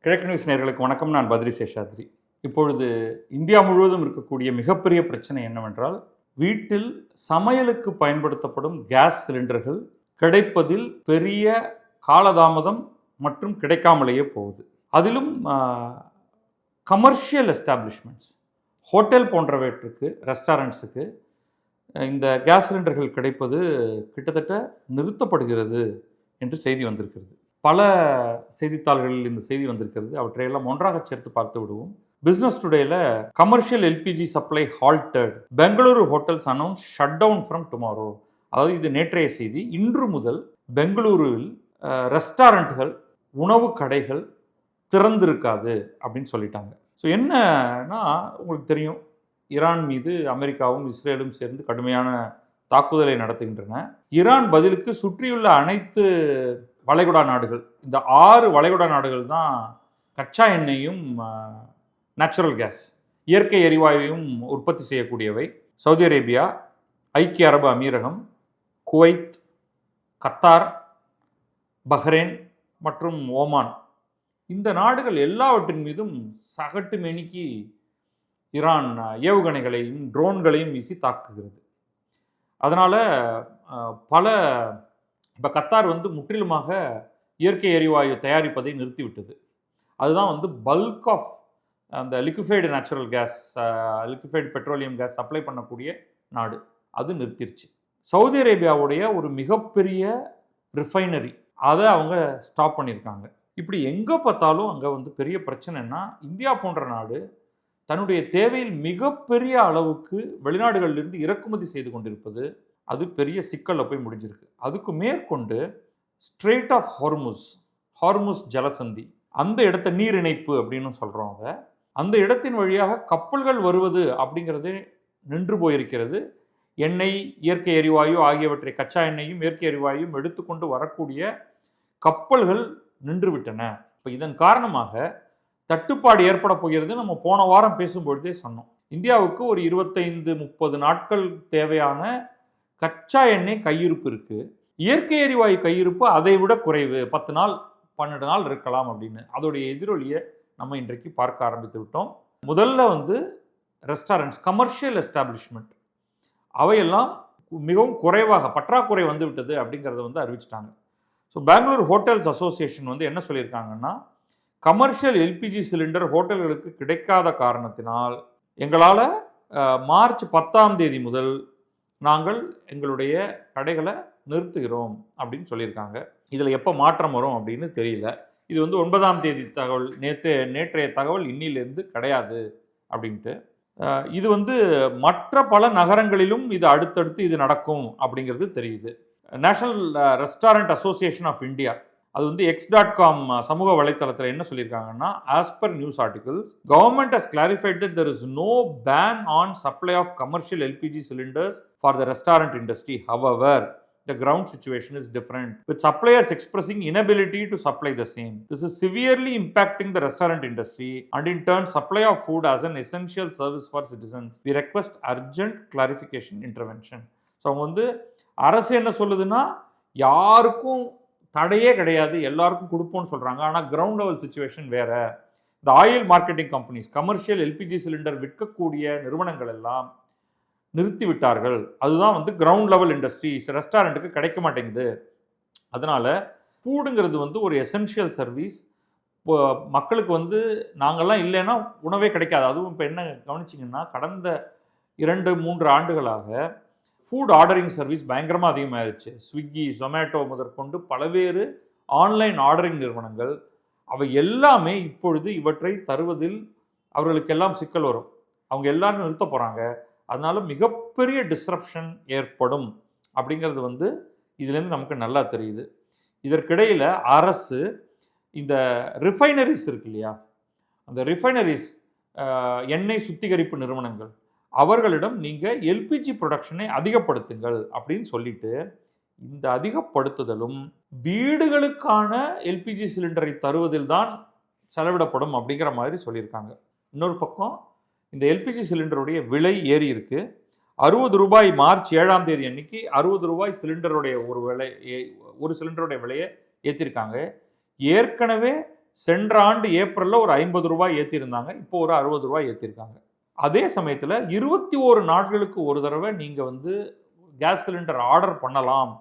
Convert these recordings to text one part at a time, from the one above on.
கிழக்கு நியூஸ் நேயர்களுக்கு வணக்கம். நான் பத்ரி சேஷாத்ரி. இப்பொழுது இந்தியா முழுவதும் இருக்கக்கூடிய மிகப்பெரிய பிரச்சனை என்னவென்றால், வீட்டில் சமையலுக்கு பயன்படுத்தப்படும் கேஸ் சிலிண்டர்கள் கிடைப்பதில் பெரிய காலதாமதம் மற்றும் கிடைக்காமலேயே போகுது. அதிலும் கமர்ஷியல் எஸ்டாப்ளிஷ்மெண்ட்ஸ், ஹோட்டல் போன்றவற்றுக்கு, ரெஸ்டாரண்ட்ஸுக்கு இந்த கேஸ் சிலிண்டர்கள் கிடைப்பது கிட்டத்தட்ட நிறுத்தப்படுகிறது என்று செய்தி வந்திருக்கிறது. பல செய்தித்தாள்களில் இந்த செய்தி வந்திருக்கிறது. அவற்றையெல்லாம் ஒன்றாக சேர்த்து பார்த்து விடுவோம். பிசினஸ் டுடேல commercial LPG supply halted, Bengaluru hotels announce shut down from tomorrow. அதாவது இது நேற்றைய செய்தி. இன்று முதல் பெங்களூருவில் ரெஸ்டாரண்ட்கள், உணவு கடைகள் திறந்திருக்காது அப்படின்னு சொல்லிட்டாங்க. ஸோ என்னன்னா, உங்களுக்கு தெரியும், ஈரான் மீது அமெரிக்காவும் இஸ்ரேலும் சேர்ந்து கடுமையான தாக்குதலை நடத்துகின்றன. ஈரான் பதிலுக்கு சுற்றியுள்ள அனைத்து வளைகுடா நாடுகள், இந்த 6 வளைகுடா நாடுகள் தான் கச்சா எண்ணெயும் நேச்சுரல் கேஸ், இயற்கை எரிவாயுவையும் உற்பத்தி செய்யக்கூடியவை. சவுதி அரேபியா, ஐக்கிய அரபு அமீரகம், குவைத், கத்தார், பஹ்ரைன் மற்றும் ஓமான், இந்த நாடுகள் எல்லாவற்றின் மீதும் சகட்டு மெனிக்கு ஈரான் ஏவுகணைகளையும் ட்ரோன்களையும் வீசி தாக்குகிறது. அதனால் இப்போ கத்தார் முற்றிலுமாக இயற்கை எரிவாயு தயாரிப்பதை நிறுத்திவிட்டது. அதுதான் பல்க் ஆஃப் அந்த liquefied natural gas, liquefied petroleum gas supply பண்ணக்கூடிய நாடு. அது நிறுத்திருச்சு. சவுதி அரேபியாவுடைய ஒரு மிகப்பெரிய ரிஃபைனரி, அதை அவங்க ஸ்டாப் பண்ணியிருக்காங்க. இப்படி எங்கே பார்த்தாலும் அங்கே பெரிய பிரச்சனைன்னா, இந்தியா போன்ற நாடு தன்னுடைய தேவையில் மிகப்பெரிய அளவுக்கு வெளிநாடுகளிலிருந்து இறக்குமதி செய்து கொண்டிருப்பது, அது பெரிய சிக்கலில் போய் முடிஞ்சிருக்கு. அதுக்கு மேற்கொண்டு ஸ்ட்ரெய்ட் ஆஃப் ஹார்முஸ் ஜலசந்தி, அந்த இடத்த நீர் இணைப்பு அப்படின்னு சொல்கிறோம். அந்த இடத்தின் வழியாக கப்பல்கள் வருவது அப்படிங்கிறதே நின்று போயிருக்கிறது. எண்ணெய், இயற்கை எரிவாயு ஆகியவற்றை, கச்சா எண்ணெயும் இயற்கை எரிவாயும் எடுத்துக்கொண்டு வரக்கூடிய கப்பல்கள் நின்று விட்டன. இப்போ இதன் காரணமாக தட்டுப்பாடு ஏற்பட போகிறது. நம்ம போன வாரம் பேசும்பொழுதே சொன்னோம், இந்தியாவுக்கு ஒரு 25-30 நாட்கள் தேவையான கச்சா எண்ணெய் கையிருப்பு இருக்கு. இயற்கை எரிவாயு கையிருப்பு அதை விட குறைவு, 10 நாள் 12 நாள் இருக்கலாம் அப்படின்னு. அதோடைய எதிரொலியை நம்ம இன்றைக்கு பார்க்க ஆரம்பித்து விட்டோம். முதல்ல ரெஸ்டாரண்ட்ஸ், கமர்ஷியல் எஸ்டாப்ளிஷ்மெண்ட், அவையெல்லாம் மிகவும் குறைவாக பற்றாக்குறை விட்டது அப்படிங்கிறத அறிவிச்சிட்டாங்க. ஸோ பெங்களூர் ஹோட்டல்ஸ் அசோசியேஷன் என்ன சொல்லியிருக்காங்கன்னா, கமர்ஷியல் எல்பிஜி சிலிண்டர் ஹோட்டல்களுக்கு கிடைக்காத காரணத்தினால் எங்களால் மார்ச் 10ஆம் தேதி முதல் நாங்கள் எங்களுடைய கடைகளை நிறுத்துகிறோம் அப்படின்னு சொல்லியிருக்காங்க. இதில் எப்போ மாற்றம் வரும் அப்படின்னு தெரியல. இது 9ஆம் தேதி தகவல், நேற்றைய தகவல், இன்னிலிருந்து கிடையாது அப்படின்ட்டு. இது மற்ற பல நகரங்களிலும் இது அடுத்தடுத்து இது நடக்கும் அப்படிங்கிறது தெரியுது. National restaurant association of India, அது x.com சமூக வலைத்தளத்தில் என்ன சொல்லியிருக்காங்கன்னா, as per news articles, government has clarified that there is no ban on supply of commercial LPG cylinders for the restaurant industry. However, the ground situation is different, with suppliers expressing inability to supply the same. This is severely impacting the restaurant industry and in turn supply of food as an essential service for citizens. We request urgent clarification intervention. So அரசு என்ன சொல்லுதுன்னா, யாருக்கும் தடையே கிடையாது, எல்லாருக்கும் கொடுப்போம்னு சொல்கிறாங்க. ஆனால் ground level situation வேறு. இந்த oil marketing companies, commercial LPG cylinder விற்கக்கூடிய நிறுவனங்கள் எல்லாம் நிறுத்தி விட்டார்கள். அதுதான் கிரவுண்ட் லெவல் இண்டஸ்ட்ரீஸ், ரெஸ்டாரண்ட்டுக்கு கிடைக்க மாட்டேங்குது. அதனால் ஃபூடுங்கிறது ஒரு எசென்ஷியல் சர்வீஸ். இப்போ மக்களுக்கு நாங்கள்லாம் இல்லைன்னா உணவே கிடைக்காது. அதுவும் இப்போ என்ன கவனிச்சிங்கன்னா, கடந்த 2-3 ஆண்டுகளாக ஃபுட் ஆர்டரிங் சர்வீஸ் பயங்கரமாக அதிகமாகிடுச்சு. ஸ்விக்கி, ஜொமேட்டோ முதற்கொண்டு பல்வேறு ஆன்லைன் ஆர்டரிங் நிறுவனங்கள், அவை எல்லாமே இப்பொழுது இவற்றை தருவதில் அவர்களுக்கெல்லாம் சிக்கல் வரும். அவங்க எல்லாரும் நிறுத்த போகிறாங்க. அதனால மிகப்பெரிய டிஸ்ரப்ஷன் ஏற்படும் அப்படிங்கிறது இதுலேருந்து நமக்கு நல்லா தெரியுது. இதற்கிடையில் அரசு இந்த ரிஃபைனரிஸ் இருக்கு இல்லையா, அந்த ரிஃபைனரிஸ், எண்ணெய் சுத்திகரிப்பு நிறுவனங்கள், அவர்களிடம் நீங்கள் எல்பிஜி ப்ரொடக்ஷனை அதிகப்படுத்துங்கள் அப்படின்னு சொல்லிட்டு, இந்த அதிகப்படுத்துதலும் வீடுகளுக்கான எல்பிஜி சிலிண்டரை தருவதில் தான் செலவிடப்படும் அப்படிங்கிற மாதிரி சொல்லியிருக்காங்க. இன்னொரு பக்கம் இந்த எல்பிஜி சிலிண்டருடைய விலை ஏறி இருக்கு. 60 ரூபாய் மார்ச் 7ஆம் தேதி அன்னைக்கு 60 ரூபாய் சிலிண்டருடைய ஒரு சிலிண்டருடைய விலையை ஏற்றிருக்காங்க. ஏற்கனவே சென்ற ஆண்டு ஏப்ரலில் ஒரு 50 ரூபாய் ஏற்றிருந்தாங்க, இப்போ ஒரு 60 ரூபாய் ஏற்றிருக்காங்க. அதே சமயத்தில் 21 நாட்களுக்கு ஒரு தடவை நீங்கள் வந்து கேஸ் சிலிண்டர் ஆர்டர் பண்ணலாம்,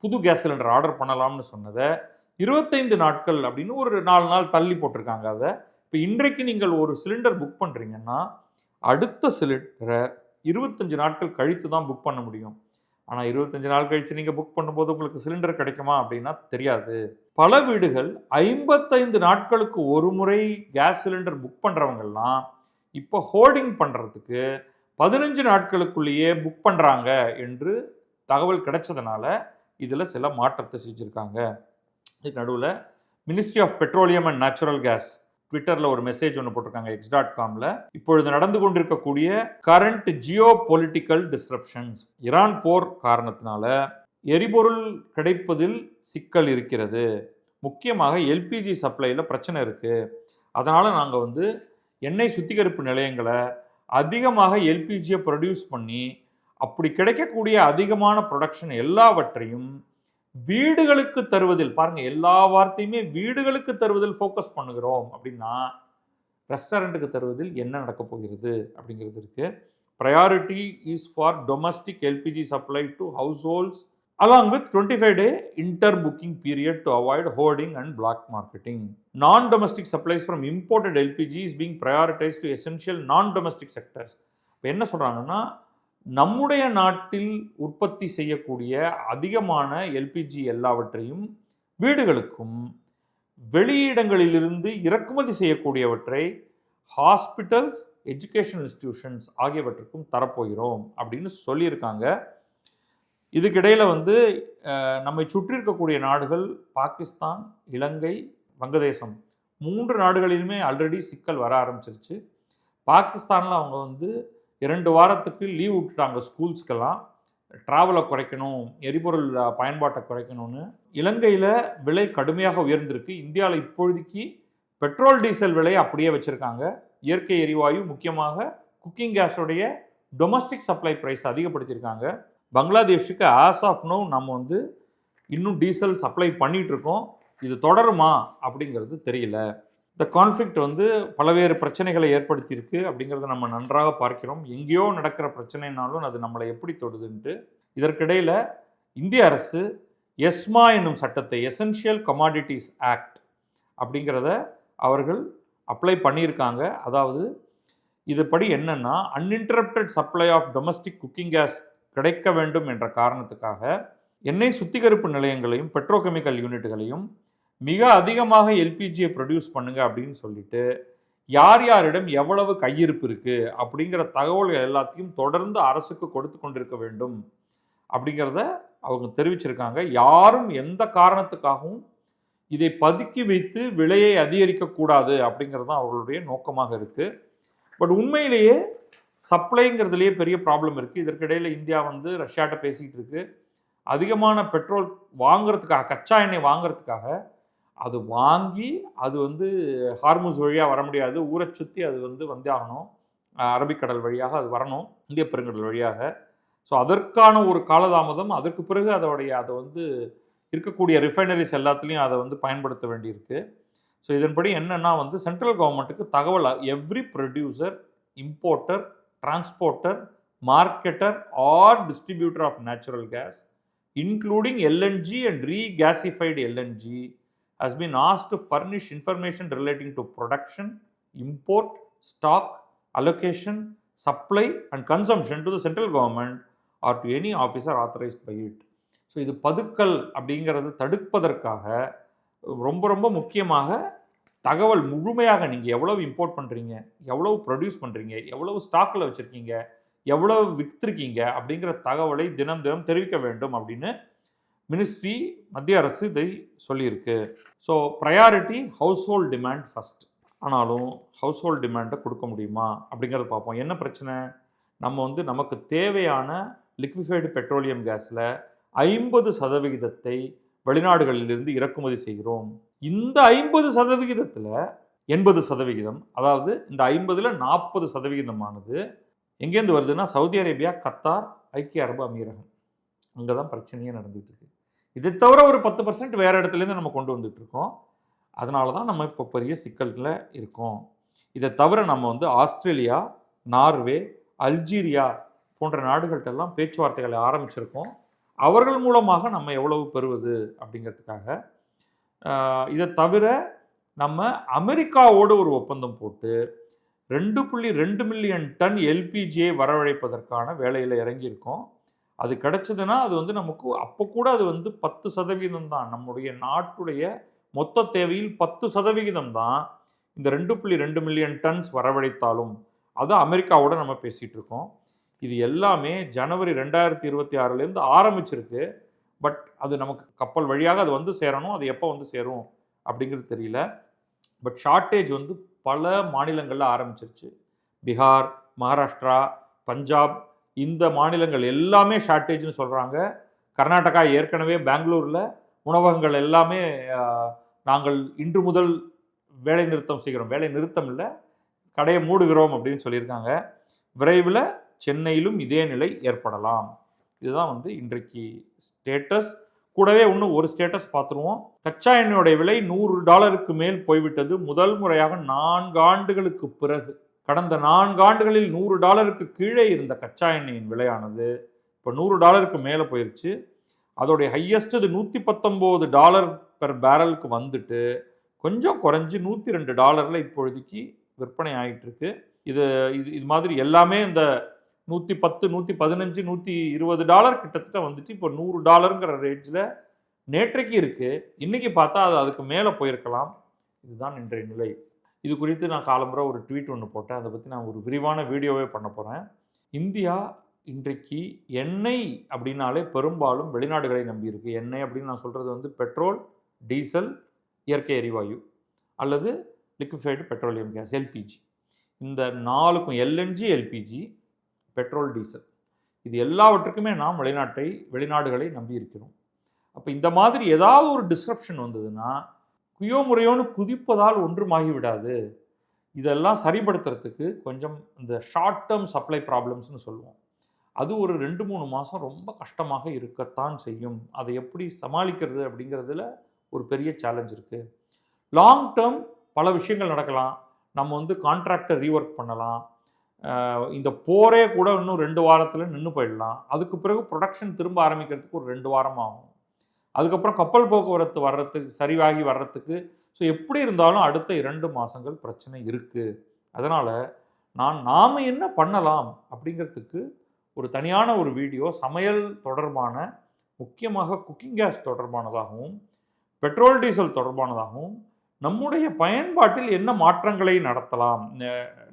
புது கேஸ் சிலிண்டர் ஆர்டர் பண்ணலாம்னு சொன்னதை 25 நாட்கள் அப்படின்னு ஒரு 4 நாள் தள்ளி போட்டிருக்காங்க. அதை இப்போ இன்றைக்கு நீங்கள் ஒரு சிலிண்டர் புக் பண்ணுறீங்கன்னா அடுத்த சிலிண்டரை 25 நாட்கள் கழித்து தான் புக் பண்ண முடியும். ஆனால் 25 நாள் கழித்து நீங்கள் புக் பண்ணும்போது உங்களுக்கு சிலிண்டர் கிடைக்குமா அப்படின்னா தெரியாது. பல வீடுகள் 55 நாட்களுக்கு ஒரு முறை கேஸ் சிலிண்டர் புக் பண்ணுறவங்கெல்லாம் இப்போ ஹோல்டிங் பண்ணுறதுக்கு 15 நாட்களுக்குள்ளேயே புக் பண்ணுறாங்க என்று தகவல் கிடைச்சதுனால இதில் சில மாற்றத்தை செஞ்சுருக்காங்க. இதுக்கு நடுவில் ministry of petroleum and natural gas ட்விட்டரில் ஒரு மெசேஜ் ஒன்று போட்டிருக்காங்க x.comல. இப்பொழுது நடந்து கொண்டிருக்கக்கூடிய current geopolitical disruptions, Iran போர் காரணத்தினால எரிபொருள் கிடைப்பதில் சிக்கல் இருக்கிறது, முக்கியமாக எல்பிஜி சப்ளையில் பிரச்சனை இருக்குது. அதனால் நாங்கள் வந்து எண்ணெய் சுத்திகரிப்பு நிலையங்களை அதிகமாக எல்பிஜியை ப்ரொடியூஸ் பண்ணி அப்படி கிடைக்கக்கூடிய அதிகமான ப்ரொடக்ஷன் எல்லாவற்றையும் வீடுகளுக்கு தருவதில், பாருங்க எல்லா வார்த்தையுமே வீடுகளுக்கு தருவதில் ஃபோக்கஸ் பண்ணுகிறோம் அப்படின்னா ரெஸ்டாரண்ட்டுக்கு தருவதில் என்ன நடக்க போகிறது அப்படிங்கிறது இருக்கு. Priority is for domestic LPG supply to house holds along with 25-day interbooking period to avoid hoarding and black marketing. Non-domestic supplies from imported LPG is being prioritized to essential non-domestic sectors. இப்போ என்ன சொல்கிறாங்கன்னா, நம்முடைய நாட்டில் உற்பத்தி செய்யக்கூடிய அதிகமான LPG எல்லாவற்றையும் வீடுகளுக்கும் வெளியிடங்களிலிருந்து இறக்குமதி செய்யக்கூடியவற்றை ஹாஸ்பிட்டல்ஸ், எஜுகேஷன் இன்ஸ்டிடியூஷன்ஸ் ஆகியவற்றுக்கும் தரப்போகிறோம் அப்படின்னு சொல்லியிருக்காங்க. இதுக்கிடையில் வந்து நம்மை சுற்றி இருக்கக்கூடிய நாடுகள் பாகிஸ்தான், இலங்கை, வங்கதேசம் 3 நாடுகளிலுமே ஆல்ரெடி சிக்கல் வர ஆரம்பிச்சிருச்சு. பாகிஸ்தானில் அவங்க வந்து 2 வாரத்துக்கு லீவ் விட்டுட்டாங்க ஸ்கூல்ஸ்க்கெல்லாம், ட்ராவலை குறைக்கணும், எரிபொருள் பயன்பாட்டை குறைக்கணும்னு. இலங்கையில் விலை கடுமையாக உயர்ந்திருக்கு. இந்தியாவில் இப்பொழுதைக்கு பெட்ரோல் டீசல் விலையை அப்படியே வச்சுருக்காங்க. இயற்கை எரிவாயு முக்கியமாக குக்கிங் கேஸோடைய டொமஸ்டிக் சப்ளை ப்ரைஸ் அதிகப்படுத்தியிருக்காங்க. பங்களாதேஷுக்கு ஆஸ் ஆஃப் நோ நம்ம வந்து இன்னும் டீசல் சப்ளை பண்ணிகிட்ருக்கோம். இது தொடருமா அப்படிங்கிறது தெரியல. இந்த கான்ஃப்ளிக்ட் வந்து பல்வேறு பிரச்சனைகளை ஏற்படுத்தியிருக்கு அப்படிங்கிறத நம்ம நன்றாக பார்க்கிறோம். எங்கேயோ நடக்கிற பிரச்சனைனாலும் அது நம்மளை எப்படி தொடுதுன்ட்டு. இதற்கிடையில் இந்திய அரசு எஸ்மா என்னும் சட்டத்தை, எசென்ஷியல் கமாடிட்டிஸ் ஆக்ட் அப்படிங்கிறத அவர்கள் அப்ளை பண்ணியிருக்காங்க. அதாவது இதுபடி என்னென்னா, uninterrupted supply of domestic cooking gas கிடைக்க வேண்டும் என்ற காரணத்துக்காக எண்ணெய் சுத்திகரிப்பு நிலையங்களையும் பெட்ரோகெமிக்கல் யூனிட்டுகளையும் மிக அதிகமாக எல்பிஜியை ப்ரொடியூஸ் பண்ணுங்க அப்படின்னு சொல்லிட்டு யார் யாரிடம் எவ்வளவு கையிருப்பு இருக்குது அப்படிங்கிற தகவல்கள் எல்லாத்தையும் தொடர்ந்து அரசுக்கு கொடுத்து கொண்டிருக்க வேண்டும் அப்படிங்கிறத அவங்க தெரிவிச்சிருக்காங்க. யாரும் எந்த காரணத்துக்காகவும் இதை பதுக்கி வைத்து விலையை அதிகரிக்கக்கூடாது அப்படிங்கிறது தான் அவர்களுடைய நோக்கமாக இருக்குது. பட் உண்மையிலேயே சப்ளைங்கிறதுலேயே பெரிய ப்ராப்ளம் இருக்குது. இதற்கிடையில் இந்தியா வந்து ரஷ்யாட்ட பேசிக்கிட்டு இருக்குது. அதிகமான பெட்ரோல் வாங்கிறதுக்காக, கச்சா எண்ணெய் வாங்கிறதுக்காக, அது வாங்கி அது வந்து ஹார்முஸ் வழியாக வர முடியாது, ஊரை சுற்றி அது வந்து வந்தாகணும், அரபிக்கடல் வழியாக அது வரணும், இந்திய பெருங்கடல் வழியாக. ஸோ அதற்கான ஒரு காலதாமதம், அதற்கு பிறகு அதை வந்து இருக்கக்கூடிய ரிஃபைனரிஸ் எல்லாத்துலேயும் அதை வந்து பயன்படுத்த வேண்டியிருக்கு. ஸோ இதன்படி என்னென்னா வந்து சென்ட்ரல் கவர்மெண்ட்டுக்கு தகவல், every producer, importer, transporter, marketer or distributor of natural gas, including LNG and regasified LNG, has been asked to furnish information relating to production, import, stock, allocation, supply and consumption to the central government or to any officer authorized by it. So இது பதுக்கல் அப்படிங்கிறது தடுப்பதற்காக ரொம்ப ரொம்ப முக்கியமாக தகவல் முழுமையாக நீங்கள் எவ்வளவு இம்போர்ட் பண்ணுறீங்க, எவ்வளவு ப்ரொடியூஸ் பண்ணுறீங்க, எவ்வளவு ஸ்டாக்கில் வச்சுருக்கீங்க, எவ்வளவு விற்றுருக்கீங்க அப்படிங்கிற தகவலை தினம் தினம் தெரிவிக்க வேண்டும் அப்படின்னு மினிஸ்ட்ரி, மத்திய அரசு இதை சொல்லியிருக்கு. So priority house hold demand first. ஆனாலும் ஹவுஸ் ஹோல்ட் டிமாண்டை கொடுக்க முடியுமா அப்படிங்கிறத பார்ப்போம். என்ன பிரச்சனை, நம்ம வந்து நமக்கு தேவையான லிக்விஃபைடு பெட்ரோலியம் கேஸில் 50% வெளிநாடுகளிலிருந்து இறக்குமதி செய்கிறோம். இந்த 50%த்தில் 80%, அதாவது இந்த 50ல் 40%ஆனது எங்கேருந்து வருதுன்னா சவுதி அரேபியா, கத்தார், ஐக்கிய அரபு அமீரகம். அங்கே தான் பிரச்சனையே நடந்துகிட்டு இருக்கு. இதை தவிர ஒரு 10% வேறு இடத்துலேருந்து நம்ம கொண்டு வந்துட்டு இருக்கோம். அதனால தான் நம்ம இப்போ பெரிய சிக்கல்ல இருக்கோம். இதை தவிர நம்ம வந்து ஆஸ்திரேலியா, நார்வே, அல்ஜீரியா போன்ற நாடுகள்கிட்டலாம் பேச்சுவார்த்தைகளை ஆரம்பிச்சிருக்கோம். அவர்கள் மூலமாக நம்ம எவ்வளவு பெறுவது அப்படிங்கிறதுக்காக. இதை தவிர நம்ம அமெரிக்காவோடு ஒரு ஒப்பந்தம் போட்டு 2.2 மில்லியன் டன் எல்பிஜியை வரவழைப்பதற்கான வேலையில் இறங்கியிருக்கோம். அது கிடைச்சதுன்னா அது வந்து நமக்கு அப்போ கூட அது வந்து 10% தான். நம்முடைய நாட்டுடைய மொத்த தேவையில் 10% தான் இந்த 2.2 மில்லியன் டன்ஸ் வரவழைத்தாலும் அது அமெரிக்காவோட நம்ம பேசிகிட்டு இருக்கோம். இது எல்லாமே ஜனவரி 2026 ஆரம்பிச்சிருக்கு. பட் அது நமக்கு கப்பல் வழியாக அது வந்து சேரணும். அது எப்போ வந்து சேரும் அப்படிங்கிறது தெரியல. பட் ஷார்ட்டேஜ் வந்து பல மாநிலங்களில் ஆரம்பிச்சிருச்சு. பீகார், மகாராஷ்டிரா, பஞ்சாப் இந்த மாநிலங்கள் எல்லாமே ஷார்ட்டேஜ்னு சொல்கிறாங்க. கர்நாடகா ஏற்கனவே பெங்களூரில் உணவகங்கள் எல்லாமே நாங்கள் இன்று முதல் வேலை நிறுத்தம் செய்கிறோம். வேலை நிறுத்தம் இல்லை, கடையை மூடுகிறோம் அப்படின்னு சொல்லியிருக்காங்க. விரைவில் சென்னையிலும் இதே நிலை ஏற்படலாம். இதுதான் வந்து இன்றைக்கு ஸ்டேட்டஸ். கூடவே இன்னும் ஒரு ஸ்டேட்டஸ் பார்த்துருவோம். கச்சா எண்ணெயோடைய விலை $100 மேல் போய்விட்டது. முதல் முறையாக 4 ஆண்டுகளுக்கு பிறகு. கடந்த 4 ஆண்டுகளில் $100 கீழே இருந்த கச்சா எண்ணெயின் விலையானது இப்போ $100 மேலே போயிடுச்சு. அதோடைய ஹையஸ்ட் இது $119 பெர் பேரலுக்கு வந்துட்டு கொஞ்சம் குறைஞ்சி $102 இப்பொழுதைக்கு விற்பனை ஆகிட்டு இருக்கு. இது மாதிரி எல்லாமே இந்த $110, $115, $120 கிட்டத்தட்ட வந்துட்டு இப்போ $100ங்கிற ரேஞ்சில் நேற்றைக்கு இருக்கு. இன்னைக்கு பார்த்தா அது அதுக்கு மேலே போயிருக்கலாம். இதுதான் இன்றைய நிலை. இது குறித்து நான் காலம்புற ஒரு ட்வீட் ஒன்று போட்டேன். அதை பற்றி நான் ஒரு விரிவான வீடியோவே பண்ண போகிறேன். இந்தியா இன்றைக்கு எண்ணெய் அப்படின்னாலே பெரும்பாலும் வெளிநாடுகளை நம்பி இருக்கு. எண்ணெய் அப்படின்னு நான் சொல்கிறது வந்து பெட்ரோல், டீசல், இயற்கை எரிவாயு அல்லது லிக்விஃபைடு பெட்ரோலியம் கேஸ் எல்பிஜி. இந்த 4க்கும் எல்என்ஜி, எல்பிஜி, பெட்ரோல், டீசல் இது எல்லாவற்றுக்குமே நாம் வெளிநாடுகளை நம்பி இருக்கிறோம். அப்போ இந்த மாதிரி ஏதாவது ஒரு டிஸ்ரப்ஷன் வந்ததுன்னா குயோ முறையோன்னு குதிப்பதால் ஒன்றுமாகி விடாது. இதெல்லாம் சரிப்படுத்துறதுக்கு கொஞ்சம் இந்த ஷார்ட் டேர்ம் சப்ளை ப்ராப்ளம்ஸ்னு சொல்லுவோம். அது ஒரு 2-3 மாதம் ரொம்ப கஷ்டமாக இருக்கத்தான் செய்யும். அதை எப்படி சமாளிக்கிறது அப்படிங்கிறதுல ஒரு பெரிய சேலஞ்ச் இருக்குது. லாங் டேர்ம் பல விஷயங்கள் நடக்கலாம். நம்ம வந்து கான்ட்ராக்டை ரீஒர்க் பண்ணலாம். இந்த போரே கூட இன்னும் 2 வாரத்தில் நின்று போயிடலாம். அதுக்கு பிறகு ப்ரொடக்ஷன் திரும்ப ஆரம்பிக்கிறதுக்கு ஒரு 2 வாரம் ஆகும். அதுக்கப்புறம் கப்பல் போக்குவரத்து வர்றதுக்கு சரிவாகி வர்றதுக்கு ஸோ எப்படி இருந்தாலும் அடுத்த 2 மாதங்கள் பிரச்சனை இருக்குது. அதனால் நாம் என்ன பண்ணலாம் அப்படிங்கிறதுக்கு ஒரு தனியான ஒரு வீடியோ சமையல் தொடர்பான, முக்கியமாக குக்கிங் கேஸ் தொடர்பானதாகவும் பெட்ரோல் டீசல் தொடர்பானதாகவும் நம்முடைய பயன்பாட்டில் என்ன மாற்றங்களை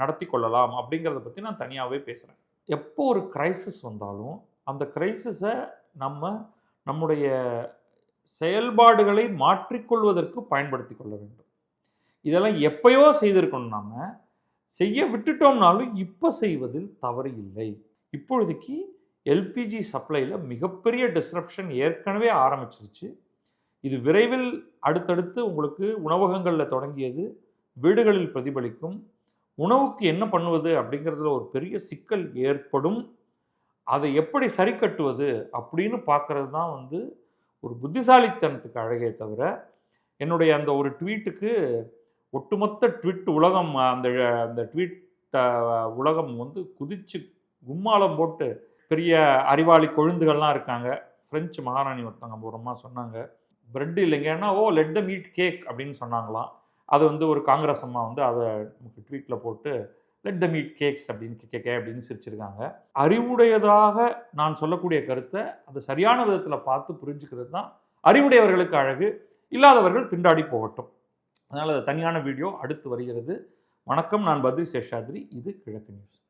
நடத்தி கொள்ளலாம் அப்படிங்கிறத பற்றி நான் தனியாகவே பேசுகிறேன். எப்போ ஒரு கிரைசிஸ் வந்தாலும் அந்த கிரைசிஸை நம்முடைய செயல்பாடுகளை மாற்றிக்கொள்வதற்கு பயன்படுத்தி கொள்ள வேண்டும். இதெல்லாம் எப்பயோ செய்திருக்கணும். நாம் செய்ய விட்டுட்டோம்னாலும் இப்போ செய்வதில் தவறு இல்லை. இப்பொழுதைக்கு எல்பிஜி சப்ளையில் மிகப்பெரிய டிஸ்ரப்ஷன் ஏற்கனவே ஆரம்பிச்சிருச்சு. இது விரைவில் அடுத்தடுத்து உங்களுக்கு உணவகங்களில் தொடங்கியது வீடுகளில் பிரதிபலிக்கும். உணவுக்கு என்ன பண்ணுவது அப்படிங்கிறதுல ஒரு பெரிய சிக்கல் ஏற்படும். அதை எப்படி சரி கட்டுவது அப்படின்னு பார்க்கறது தான் வந்து ஒரு புத்திசாலித்தனத்துக்கு அழகே தவிர, என்னுடைய அந்த ஒரு ட்வீட்டுக்கு ஒட்டுமொத்த ட்வீட் உலகம் அந்த ட்வீட் உலகம் வந்து குதிச்சு கும்மாளம் போட்டு பெரிய அறிவாளி கொழுந்துகள்லாம் இருக்காங்க. ஃப்ரெஞ்சு மகாராணி ஒருத்தவங்க ஒரு அம்மா சொன்னாங்க, பிரெட் இல்லைங்கன்னா லெட் தம் ஈட் கேக் அப்படின்னு சொன்னாங்களாம். அது வந்து ஒரு காங்கிரஸ் அம்மா வந்து அதை நமக்கு ட்வீட்டில் போட்டு லெட் தம் ஈட் கேக்ஸ் அப்படின்னு சிரிச்சிருக்காங்க. அறிவுடையதாக நான் சொல்லக்கூடிய கருத்தை அது சரியான விதத்தில் பார்த்து புரிஞ்சுக்கிறது தான் அறிவுடையவர்களுக்கு அழகு. இல்லாதவர்கள் திண்டாடி போகட்டும். அதனால் அது தனியான வீடியோ அடுத்து வருகிறது. வணக்கம், நான் பத்ரி சேஷாத்ரி. இது கிழக்கு நியூஸ்.